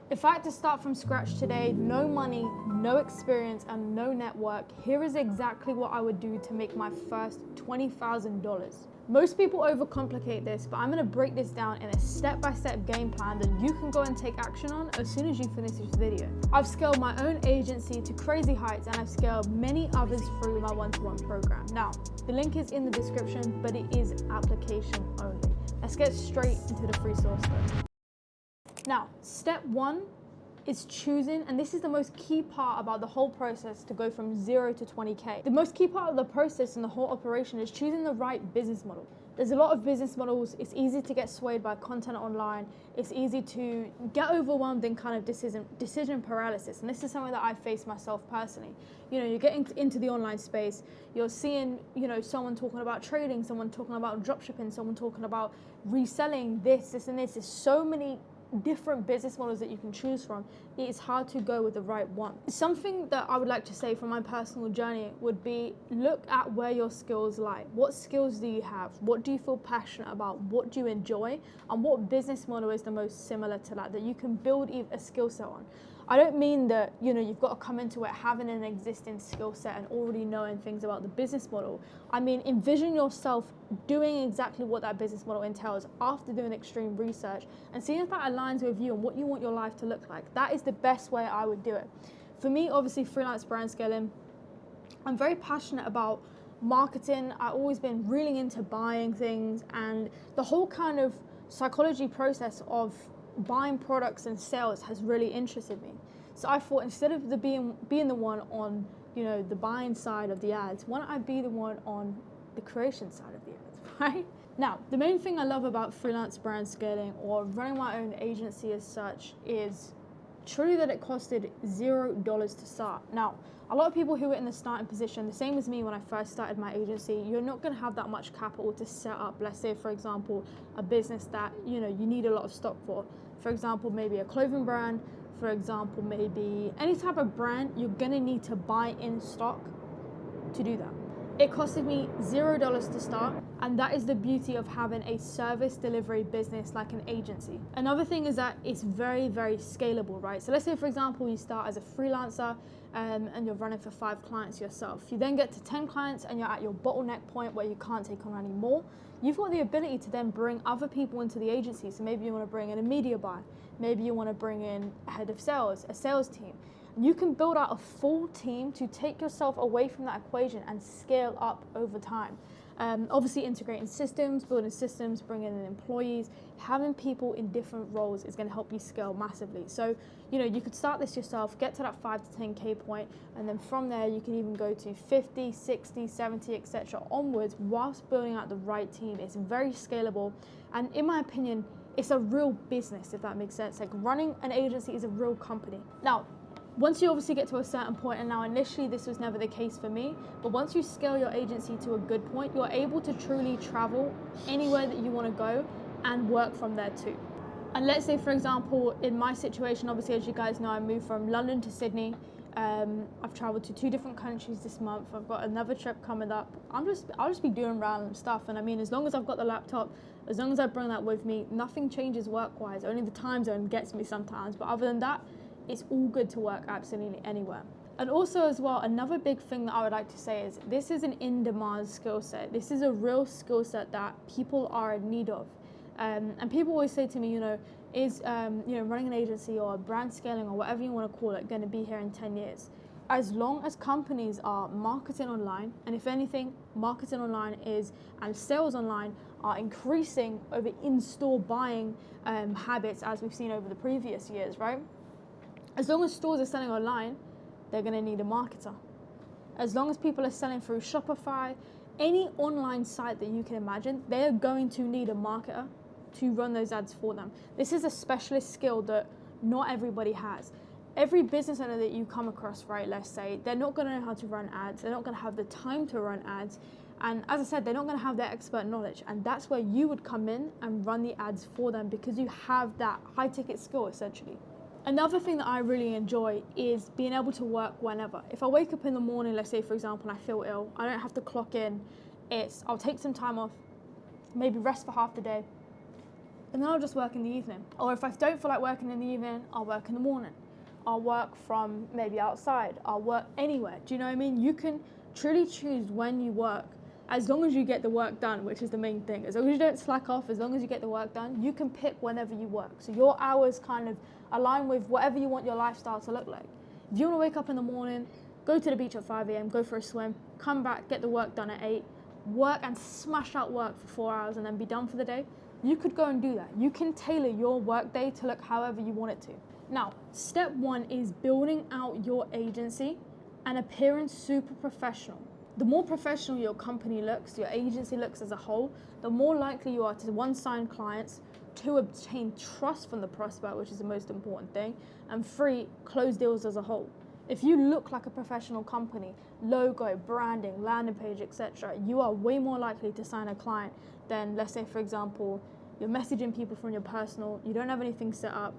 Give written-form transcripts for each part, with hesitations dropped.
If I had to start from scratch today, no money, no experience, and no network, here is exactly what I would do to make my first $20,000. Most people overcomplicate this, but I'm gonna break this down in a step-by-step game plan that you can go and take action on as soon as you finish this video. I've scaled my own agency to crazy heights, and I've scaled many others through my one-to-one program. Now, the link is in the description, but it is application only. Let's get straight into the free source code. Now, step one is choosing, and this is the most key part about the whole process to go from 0 to 20K. The most key part of the process and the whole operation is choosing the right business model. There's a lot of business models. It's easy to get swayed by content online. It's easy to get overwhelmed in kind of decision paralysis. And this is something that I face myself personally. You know, you're getting into the online space, you're seeing, you know, someone talking about trading, someone talking about dropshipping, someone talking about reselling this, and this. There's so many different business models that you can choose from. It is hard to go with the right one. Something that I would like to say from my personal journey would be, look at where your skills lie. What skills do you have? What do you feel passionate about? What do you enjoy? And what business model is the most similar to that you can build a skill set on? I don't mean that, you know, you've got to come into it having an existing skill set and already knowing things about the business model. I mean, envision yourself doing exactly what that business model entails after doing extreme research and seeing if that aligns with you and what you want your life to look like. That is the best way I would do it. For me, obviously, freelance brand scaling, I'm very passionate about marketing. I've always been really into buying things, and the whole kind of psychology process of buying products and sales has really interested me. So I thought, instead of being the one on, you know, the buying side of the ads, why don't I be the one on the creation side of the ads, right? Now, the main thing I love about freelance brand scaling or running my own agency as such is truly that it costed $0 to start. Now, a lot of people who are in the starting position, the same as me when I first started my agency, you're not going to have that much capital to set up, let's say, for example, a business that, you know, you need a lot of stock for. For example, maybe a clothing brand, for example, maybe any type of brand, you're going to need to buy in stock to do that. It costed me $0 to start, and that is the beauty of having a service delivery business like an agency. Another thing is that it's very, very scalable, right? So let's say, for example, you start as a freelancer and you're running for 5 clients yourself. You then get to 10 clients and you're at your bottleneck point where you can't take on any more. You've got the ability to then bring other people into the agency. So maybe you want to bring in a media buyer. Maybe you want to bring in a head of sales, a sales team. You can build out a full team to take yourself away from that equation and scale up over time. Obviously, integrating systems, building systems, bringing in employees, having people in different roles is going to help you scale massively. So, you know, you could start this yourself, get to that 5 to 10K point, and then from there you can even go to 50, 60, 70, etc. onwards whilst building out the right team. It's very scalable, and in my opinion, it's a real business, if that makes sense. Like, running an agency is a real company. Now, once you obviously get to a certain point, and now initially this was never the case for me, but once you scale your agency to a good point, you're able to truly travel anywhere that you want to go and work from there too. And let's say, for example, in my situation, obviously, as you guys know, I moved from London to Sydney. I've traveled to 2 different countries this month. I've got another trip coming up. I'll just be doing random stuff. And I mean, as long as I've got the laptop, as long as I bring that with me, nothing changes work-wise. Only the time zone gets me sometimes. But other than that, it's all good to work absolutely anywhere. And also as well, another big thing that I would like to say is this is an in-demand skill set. This is a real skill set that people are in need of. And people always say to me, you know, is running an agency or brand scaling or whatever you want to call it going to be here in 10 years? As long as companies are marketing online, and if anything, marketing online and sales online are increasing over in-store buying habits as we've seen over the previous years, right? As long as stores are selling online, they're going to need a marketer. As long as people are selling through Shopify, any online site that you can imagine, they're going to need a marketer to run those ads for them. This is a specialist skill that not everybody has. Every business owner that you come across, right, let's say, they're not going to know how to run ads. They're not going to have the time to run ads. And as I said, they're not going to have their expert knowledge. And that's where you would come in and run the ads for them because you have that high ticket skill, essentially. Another thing that I really enjoy is being able to work whenever. If I wake up in the morning, let's say, for example, and I feel ill, I don't have to clock in. I'll take some time off, maybe rest for half the day, and then I'll just work in the evening. Or if I don't feel like working in the evening, I'll work in the morning. I'll work from maybe outside. I'll work anywhere. Do you know what I mean? You can truly choose when you work, as long as you get the work done, which is the main thing. As long as you don't slack off, as long as you get the work done, you can pick whenever you work. So your hours kind of align with whatever you want your lifestyle to look like. If you want to wake up in the morning, go to the beach at 5 a.m., go for a swim, come back, get the work done at 8, work and smash out work for 4 hours and then be done for the day, you could go and do that. You can tailor your work day to look however you want it to. Now, step 1 is building out your agency and appearing super professional. The more professional your company looks, your agency looks as a whole, the more likely you are to, 1, sign clients, 2, obtain trust from the prospect, which is the most important thing, and 3, close deals as a whole. If you look like a professional company, logo, branding, landing page, etc., you are way more likely to sign a client than, let's say, for example, you're messaging people from your personal, you don't have anything set up,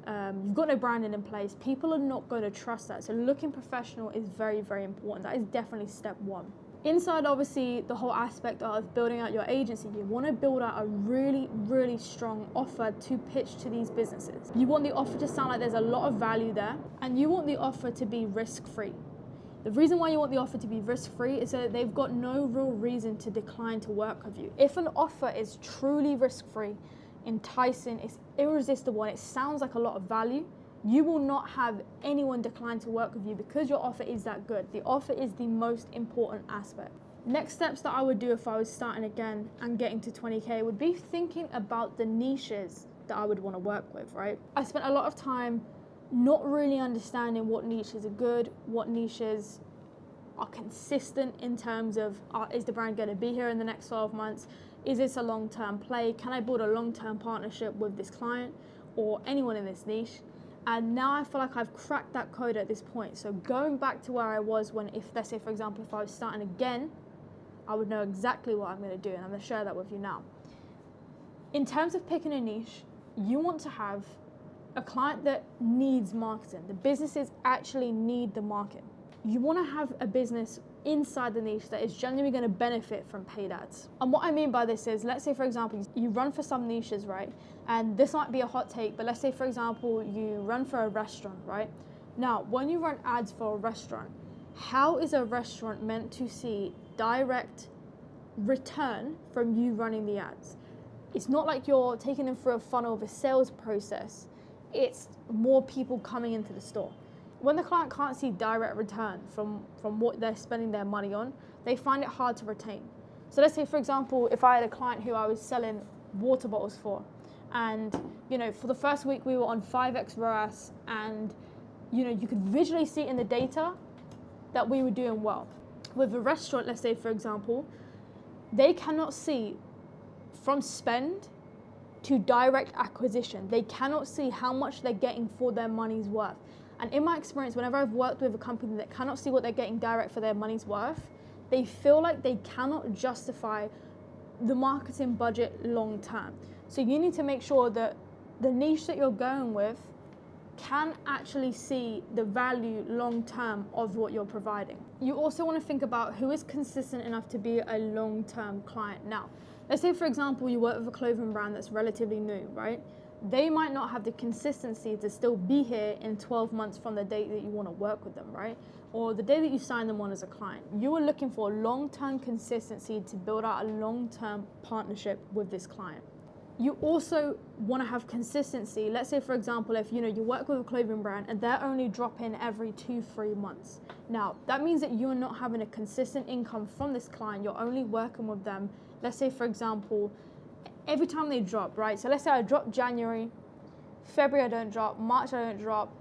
you've got no branding in place. People are not going to trust that. So looking professional is very, very important. That is definitely step 1. Inside, obviously, the whole aspect of building out your agency, you want to build out a really, really strong offer to pitch to these businesses. You want the offer to sound like there's a lot of value there, and you want the offer to be risk-free. The reason why you want the offer to be risk-free is so that they've got no real reason to decline to work with you. If an offer is truly risk-free, enticing, it's irresistible, and it sounds like a lot of value, you will not have anyone decline to work with you because your offer is that good. The offer is the most important aspect. Next steps that I would do if I was starting again and getting to 20K would be thinking about the niches that I would want to work with, right? I spent a lot of time not really understanding what niches are good, what niches are consistent in terms of, is the brand going to be here in the next 12 months? Is this a long-term play? Can I build a long-term partnership with this client or anyone in this niche? And now I feel like I've cracked that code at this point. So going back to where I was when, if let's say, for example, if I was starting again, I would know exactly what I'm going to do, and I'm going to share that with you now. In terms of picking a niche, you want to have a client that needs marketing. The businesses actually need the market. You want to have a business inside the niche that is genuinely going to benefit from paid ads. And what I mean by this is, let's say, for example, you run for some niches, right? And this might be a hot take, but let's say, for example, you run for a restaurant, right? Now, when you run ads for a restaurant, how is a restaurant meant to see direct return from you running the ads? It's not like you're taking them through a funnel of a sales process. It's more people coming into the store. When the client can't see direct return from what they're spending their money on, they find it hard to retain. So let's say, for example, if I had a client who I was selling water bottles for, and for the first week we were on 5x ROAS, and you could visually see in the data that we were doing well. With a restaurant, let's say, for example, they cannot see from spend to direct acquisition. They cannot see how much they're getting for their money's worth. And in my experience, whenever I've worked with a company that cannot see what they're getting direct for their money's worth, they feel like they cannot justify the marketing budget long term. So you need to make sure that the niche that you're going with can actually see the value long term of what you're providing. You also want to think about who is consistent enough to be a long-term client. Now, let's say, for example, you work with a clothing brand that's relatively new, right? They might not have the consistency to still be here in 12 months from the date that you want to work with them, right? Or the day that you sign them on as a client. You are looking for long-term consistency to build out a long-term partnership with this client. You also want to have consistency. Let's say, for example, if you work with a clothing brand and they're only dropping every 2-3 months. Now, that means that you're not having a consistent income from this client. You're only working with them, let's say, for example, every time they drop, right? So let's say I drop January, February I don't drop, March I don't drop,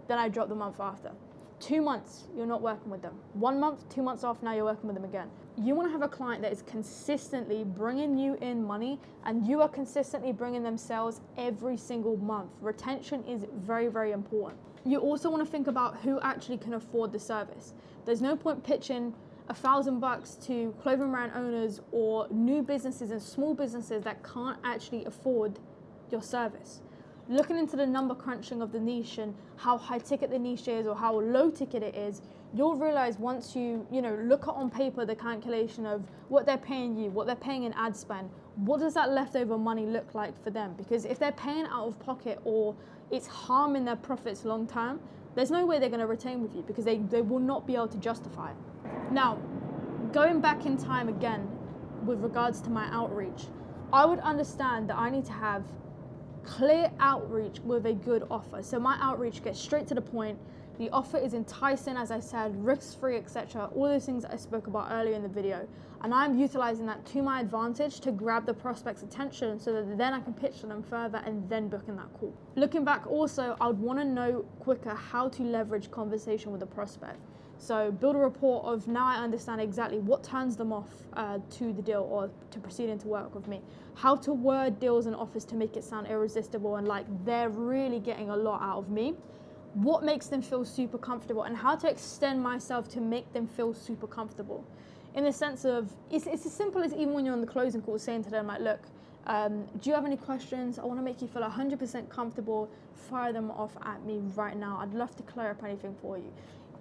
then I drop the month after. 2 months, you're not working with them. 1 month, 2 months off, now you're working with them again. You want to have a client that is consistently bringing you in money, and you are consistently bringing them sales every single month. Retention is very, very important. You also want to think about who actually can afford the service. There's no point pitching $1,000 to clothing brand owners or new businesses and small businesses that can't actually afford your service. Looking into the number crunching of the niche and how high ticket the niche is or how low ticket it is, you'll realize once you look at on paper the calculation of what they're paying you, what they're paying in ad spend, what does that leftover money look like for them? Because if they're paying out of pocket or it's harming their profits long term, there's no way they're going to retain with you because they will not be able to justify it. Now, going back in time again with regards to my outreach, I would understand that I need to have clear outreach with a good offer. So my outreach gets straight to the point. The offer is enticing, as I said, risk-free, etc. All those things that I spoke about earlier in the video. And I'm utilizing that to my advantage to grab the prospect's attention so that then I can pitch to them further and then book in that call. Looking back also, I would want to know quicker how to leverage conversation with a prospect. So build a rapport of now I understand exactly what turns them off to the deal or to proceeding to work with me. How to word deals and offers to make it sound irresistible and like they're really getting a lot out of me. What makes them feel super comfortable and how to extend myself to make them feel super comfortable. In the sense of, it's as simple as even when you're on the closing call saying to them like, look, do you have any questions? I want to make you feel 100% comfortable. Fire them off at me right now. I'd love to clear up anything for you.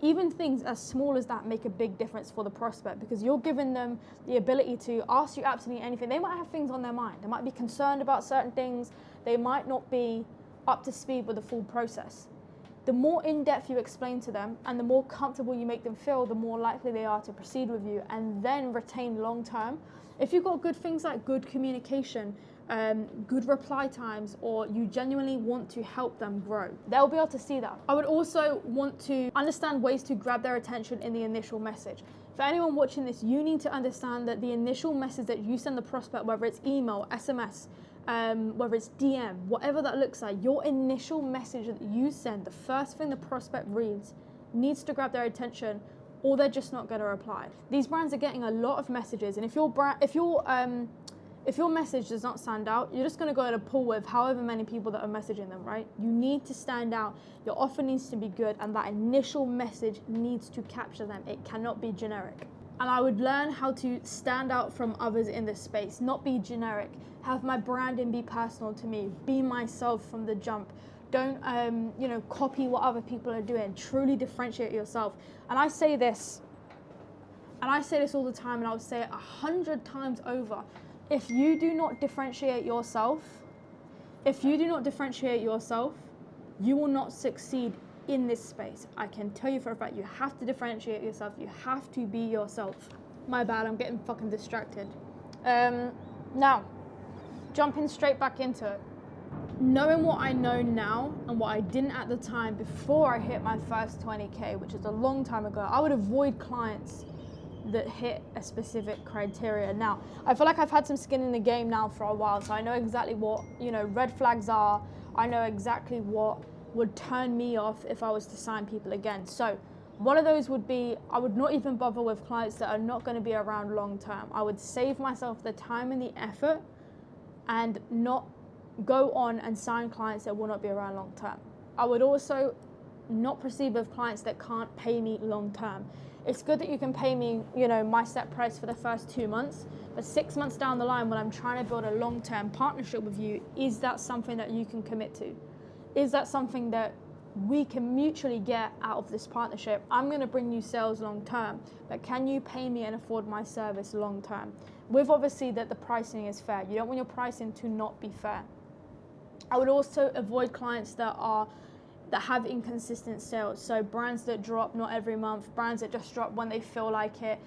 Even things as small as that make a big difference for the prospect because you're giving them the ability to ask you absolutely anything. They might have things on their mind. They might be concerned about certain things. They might not be up to speed with the full process. The more in-depth you explain to them and the more comfortable you make them feel, the more likely they are to proceed with you and then retain long-term. If you've got good things like good communication, good reply times, or you genuinely want to help them grow, they'll be able to see that. I would also want to understand ways to grab their attention in the initial message. For anyone watching this, you need to understand that the initial message that you send the prospect, whether it's email, SMS, whether it's DM, whatever that looks like, your initial message that you send, the first thing the prospect reads, needs to grab their attention or they're just not going to reply. These brands are getting a lot of messages, and if your message does not stand out, you're just going to go in a pool with however many people that are messaging them, right? You need to stand out. Your offer needs to be good, and that initial message needs to capture them. It cannot be generic. And I would learn how to stand out from others in this space, not be generic. Have my branding be personal to me. Be myself from the jump. Don't, copy what other people are doing. Truly differentiate yourself. And I say this all the time, and I'll say it 100 times over. If you do not differentiate yourself, you will not succeed in this space. I can tell you for a fact, you have to differentiate yourself. You have to be yourself. My bad, I'm getting fucking distracted. Now, jumping straight back into it. Knowing what I know now and what I didn't at the time before I hit my first 20K, which is a long time ago, I would avoid clients that hit a specific criteria. Now, I feel like I've had some skin in the game now for a while, so I know exactly what, red flags are. I know exactly what would turn me off if I was to sign people again. So one of those would be, I would not even bother with clients that are not going to be around long term. I would save myself the time and the effort and not go on and sign clients that will not be around long term. I would also not proceed with clients that can't pay me long term. It's good that you can pay me, my set price for the first 2 months, but 6 months down the line when I'm trying to build a long-term partnership with you, is that something that you can commit to? Is that something that we can mutually get out of this partnership? I'm going to bring you sales long-term, but can you pay me and afford my service long-term? With obviously that the pricing is fair. You don't want your pricing to not be fair. I would also avoid clients that have inconsistent sales. So brands that drop not every month, brands that just drop when they feel like it.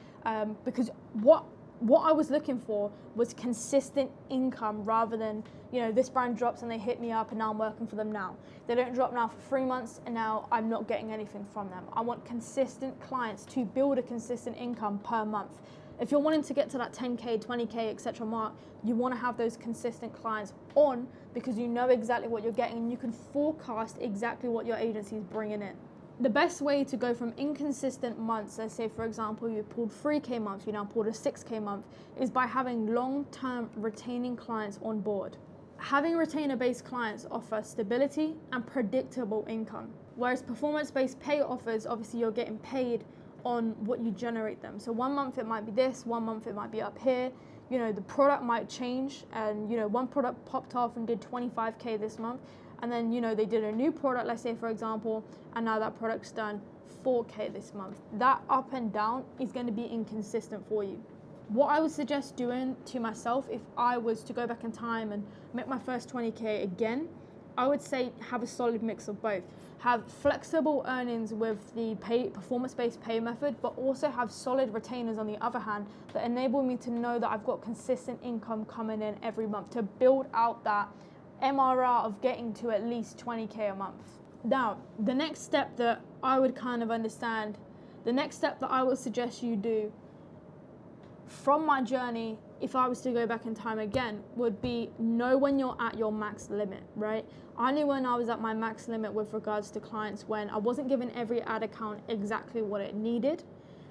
Because what I was looking for was consistent income rather than, this brand drops and they hit me up and now I'm working for them now. They don't drop now for 3 months and now I'm not getting anything from them. I want consistent clients to build a consistent income per month. If you're wanting to get to that 10K, 20K, etc. mark, you want to have those consistent clients on because you know exactly what you're getting and you can forecast exactly what your agency is bringing in. The best way to go from inconsistent months, let's say for example you pulled 3K months, you now pulled a 6K month, is by having long-term retaining clients on board. Having retainer-based clients offer stability and predictable income, whereas performance-based pay offers, obviously you're getting paid on what you generate them. So 1 month it might be this, 1 month it might be up here. The product might change and, one product popped off and did 25K this month. And then, they did a new product, let's say for example, and now that product's done 4K this month. That up and down is going to be inconsistent for you. What I would suggest doing to myself if I was to go back in time and make my first 20K again, I would say have a solid mix of both. Have flexible earnings with the performance-based pay method, but also have solid retainers on the other hand that enable me to know that I've got consistent income coming in every month to build out that MRR of getting to at least 20K a month. Now, the next step that I would kind of understand, the next step that I would suggest you do from my journey, if I was to go back in time again, would be know when you're at your max limit, right? I knew when I was at my max limit with regards to clients when I wasn't giving every ad account exactly what it needed,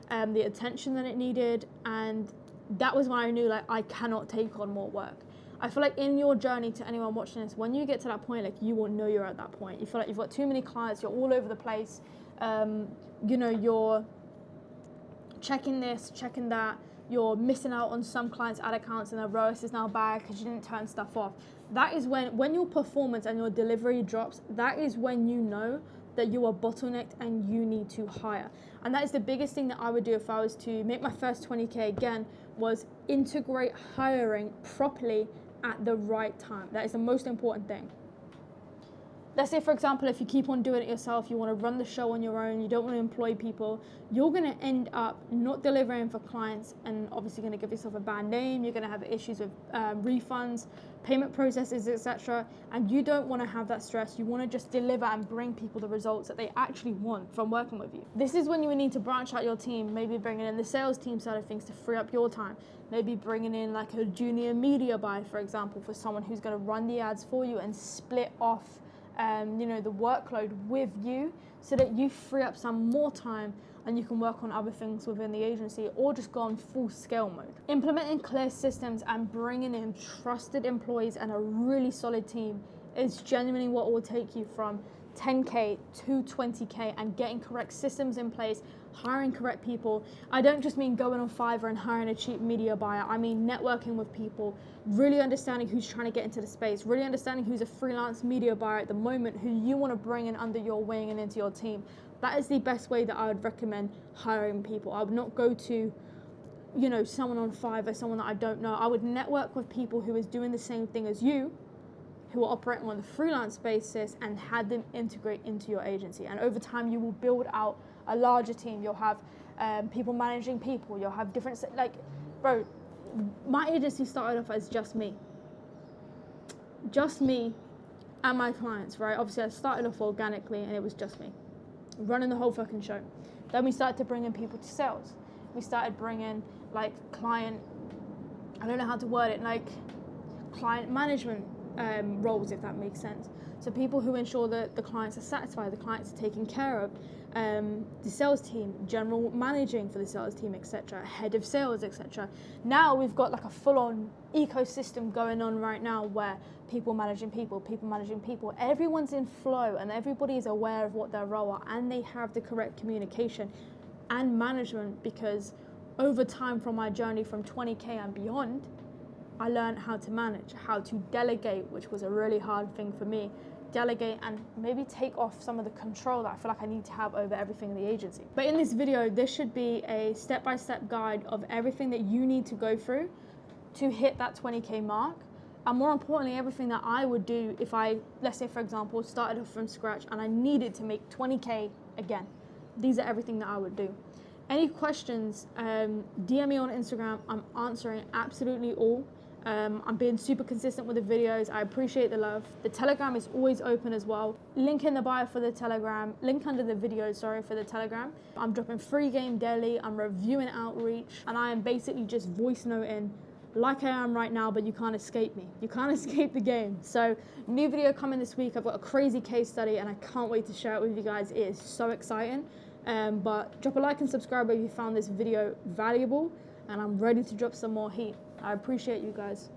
the attention that it needed, and that was when I knew like I cannot take on more work. I feel like in your journey, to anyone watching this, when you get to that point, like you will know you're at that point. You feel like you've got too many clients, you're all over the place, you're checking this, checking that, you're missing out on some clients' ad accounts and their ROAS is now bad because you didn't turn stuff off. That is when your performance and your delivery drops, that is when you know that you are bottlenecked and you need to hire. And that is the biggest thing that I would do if I was to make my first 20K again, was integrate hiring properly at the right time. That is the most important thing. Let's say, for example, if you keep on doing it yourself, you want to run the show on your own, you don't want to employ people, you're going to end up not delivering for clients and obviously going to give yourself a bad name. You're going to have issues with refunds, payment processes, etc. And you don't want to have that stress. You want to just deliver and bring people the results that they actually want from working with you. This is when you would need to branch out your team, maybe bringing in the sales team side of things to free up your time. Maybe bringing in like a junior media buyer, for example, for someone who's going to run the ads for you and split off the workload with you so that you free up some more time and you can work on other things within the agency or just go on full scale mode. Implementing clear systems and bringing in trusted employees and a really solid team is genuinely what will take you from 10K to 20K and getting correct systems in place, hiring correct people. I don't just mean going on Fiverr and hiring a cheap media buyer. I mean networking with people, really understanding who's trying to get into the space, really understanding who's a freelance media buyer at the moment who you want to bring in under your wing and into your team. That is the best way that I would recommend hiring people. I would not go to someone on Fiverr, someone that I don't know. I would network with people who is doing the same thing as you, who are operating on a freelance basis, and had them integrate into your agency. And over time, you will build out a larger team. You'll have people managing people. You'll have different, my agency started off as just me and my clients, right? Obviously, I started off organically and it was just me running the whole fucking show. Then we started to bring in people to sales. We started bringing client, I don't know how to word it, client management roles, if that makes sense. So people who ensure that the clients are satisfied, the clients are taken care of, the sales team, general managing for the sales team, etc., head of sales, etc. Now we've got a full-on ecosystem going on right now where people managing people, everyone's in flow and everybody is aware of what their role are and they have the correct communication and management, because over time from my journey from 20K and beyond, I learned how to manage, how to delegate, which was a really hard thing for me. Delegate and maybe take off some of the control that I feel like I need to have over everything in the agency. But in this video, this should be a step-by-step guide of everything that you need to go through to hit that 20K mark. And more importantly, everything that I would do if I, let's say for example, started off from scratch and I needed to make 20K again. These are everything that I would do. Any questions, DM me on Instagram. I'm answering absolutely all. I'm being super consistent with the videos. I appreciate the love. The Telegram is always open as well. Link in the bio for the Telegram. Link under the video, for the Telegram. I'm dropping free game daily. I'm reviewing outreach. And I am basically just voice noting like I am right now, but you can't escape me. You can't escape the game. So new video coming this week. I've got a crazy case study and I can't wait to share it with you guys. It is so exciting. But drop a like and subscribe if you found this video valuable, and I'm ready to drop some more heat. I appreciate you guys.